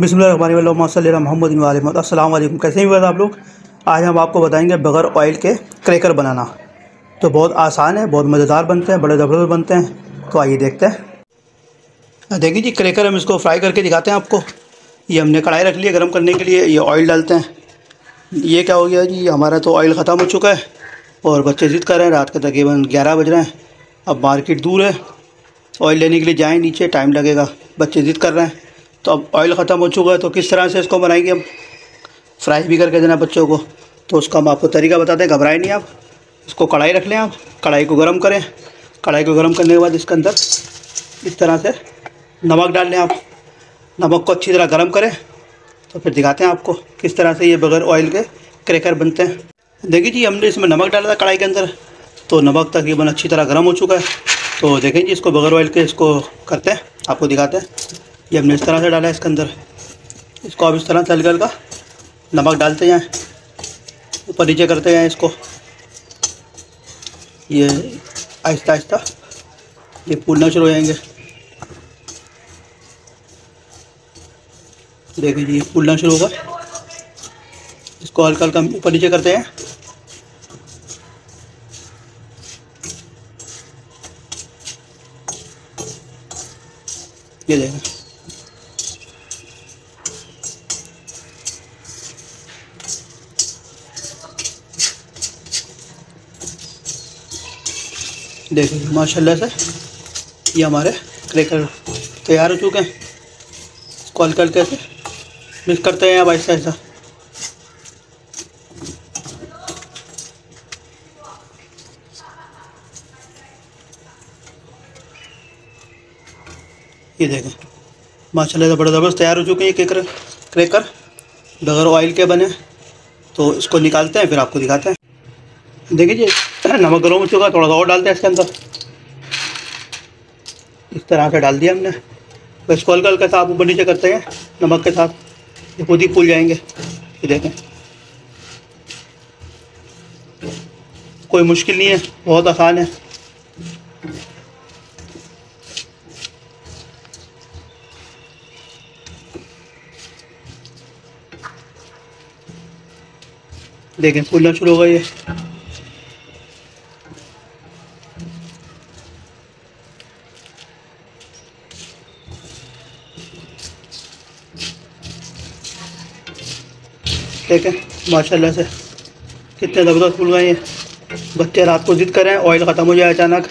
बिस्मिल्लाहिर्रहमानिर्रहीम सल्ली अला मुहम्मद व आले मोहम्मद। अस्सलाम वालेकुम। कैसे हैं आप लोग? आज हम आपको बताएंगे बग़ैर ऑयल के क्रैकर बनाना। तो बहुत आसान है, बहुत मज़ेदार बनते हैं, बड़े ज़बरदस्त बनते हैं। तो आइए देखते हैं। देखिए जी, क्रैकर हम इसको फ्राई करके दिखाते हैं आपको। ये हमने कढ़ाई रख ली है गर्म करने के लिए। ये ऑयल डालते हैं। ये क्या हो गया जी, हमारा तो ऑयल ख़त्म हो चुका है और बच्चे ज़िद कर रहे हैं। रात के तकरीबन 11 बज रहे हैं। अब मार्केट दूर है, ऑयल लेने के लिए जाएँ नीचे, टाइम लगेगा। बच्चे ज़िद कर रहे हैं। तो अब ऑयल ख़त्म हो चुका है, तो किस तरह से इसको बनाएंगे हम? फ्राई भी करके देना बच्चों को। तो उसका हम आपको तरीका बताते हैं, घबराएं नहीं आप। इसको कढ़ाई रख लें आप, कढ़ाई को गर्म करें। कढ़ाई को गर्म करने के बाद इसके अंदर इस तरह से नमक डाल लें आप। नमक को अच्छी तरह गर्म करें। तो फिर दिखाते हैं आपको किस तरह से ये बग़ैर ऑयल के क्रैकर बनते हैं। देखिए जी, हमने इसमें नमक डाला था कढ़ाई के अंदर, तो नमक तकरीबन अच्छी तरह गर्म हो चुका है। तो देखें जी, इसको बग़ैर ऑयल के इसको करते हैं, आपको दिखाते हैं। ये हमने इस तरह से डाला है इसके अंदर। इसको अब इस तरह से हल्का हल्का नमक डालते जाएँ, ऊपर नीचे करते जाएँ इसको। ये आहिस्ता आहिस्ता ये फूलना शुरू हो जाएंगे। देखिए जी, ये फूलना शुरू होगा। इसको हल्का हल्का ऊपर नीचे करते हैं। ये देखें, देखिए माशाल्लाह से ये हमारे क्रैकर तैयार हो चुके हैं। इसको हल्का हल्के से मिक्स करते हैं अब ऐसा ऐसा। ये देखें माशाल्लाह से बड़ा ज़बरदस्त तैयार हो चुके हैं ये क्रैकर बग़ैर ऑयल के बने। तो इसको निकालते हैं, फिर आपको दिखाते हैं। देखिए जी, नमक गर्म हो चुका है, थोड़ा सा और डालते हैं इसके अंदर। इस तरह से डाल दिया हमने। तो इसको हल्का हल्का सा आप ऊपर नीचे करते हैं नमक के साथ, ये खुद ही फूल जाएंगे। ये देखें, कोई मुश्किल नहीं है, बहुत आसान है। देखें फूलना शुरू हो गया ये। देखें माशाल्लाह से कितने ज़बरदस्त फूल गए हैं। बच्चे रात को ज़िद करें, ऑयल ख़त्म हो जाए अचानक,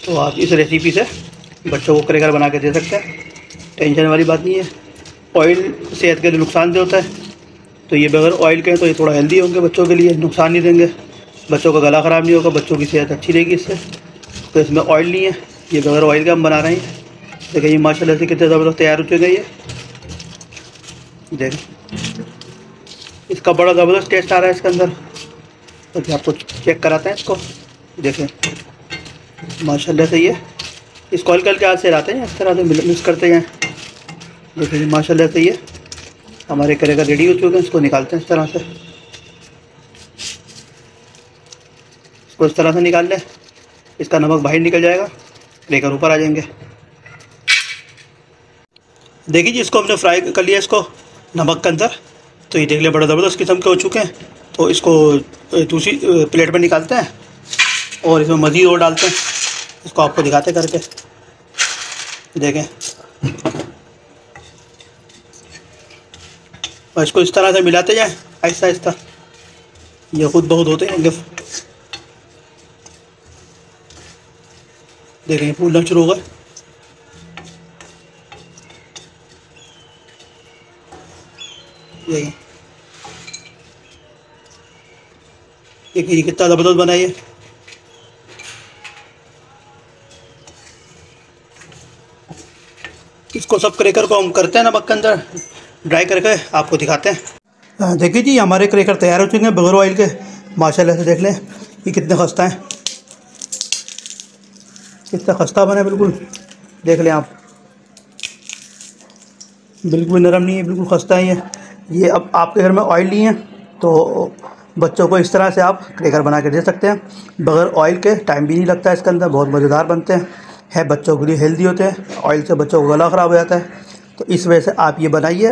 तो आप इस रेसिपी से बच्चों को क्रैकर बना के दे सकते हैं। टेंशन वाली बात नहीं है। ऑयल सेहत के लिए नुकसानदेह होता है, तो ये बग़ैर ऑयल के हैं तो ये थोड़ा हेल्दी होंगे बच्चों के लिए, नुकसान नहीं देंगे। बच्चों का गला ख़राब नहीं होगा, बच्चों की सेहत अच्छी रहेगी इससे। तो इसमें ऑयल नहीं है, ये बग़ैर ऑयल के हम बना रहे हैं। देखिए ये माशाल्लाह से कितने ज़बरदस्त तैयार हो चुके हैं ये। देखें इसका बड़ा ज़बरदस्त टेस्ट आ रहा है इसके अंदर। तो आपको चेक कराते हैं इसको। देखें माशाल्लाह से ये इसको हल्का हल्के हाथ से लाते हैं, इस तरह से मिक्स करते हैं। देखिए माशाल्लाह से ये हमारे क्रैकर रेडी हो चुके हैं। इसको निकालते हैं इस तरह से। इसको इस तरह से निकाल लें, इसका नमक बाहर निकल जाएगा, क्रैकर ऊपर आ जाएंगे। देखिए जी, इसको हमने फ्राई कर लिया इसको नमक के अंदर। तो ये देख लिया बड़ा ज़बरदस्त किस्म के हो चुके हैं। तो इसको दूसरी प्लेट में निकालते हैं और इसमें मज़ीद और डालते हैं। इसको आपको दिखाते करके। देखें और इसको इस तरह से मिलाते जाएं आहिस्ता आहिस्ता, ये खुद बहुत होते हैं। देखें फूलना शुरू होगा। देखिए कितना ज़बरदस्त बना है। इसको सब क्रैकर को हम करते हैं नमक के अंदर ड्राई करके, आपको दिखाते हैं। देखिए जी, हमारे क्रैकर तैयार हो चुके हैं बग़ैर ऑयल के। माशाल्लाह से देख लें ये कितने खस्ता हैं, कितना खस्ता बना है बिल्कुल। देख लें आप, बिल्कुल नरम नहीं है, बिल्कुल खस्ता है ये। अब आपके घर में ऑयल नहीं है तो बच्चों को इस तरह से आप क्रैकर बना के दे सकते हैं बग़ैर ऑयल के। टाइम भी नहीं लगता है इसके अंदर, बहुत मज़ेदार बनते हैं, बच्चों के लिए हेल्दी होते हैं। ऑयल से बच्चों को गला ख़राब हो जाता है, तो इस वजह से आप ये बनाइए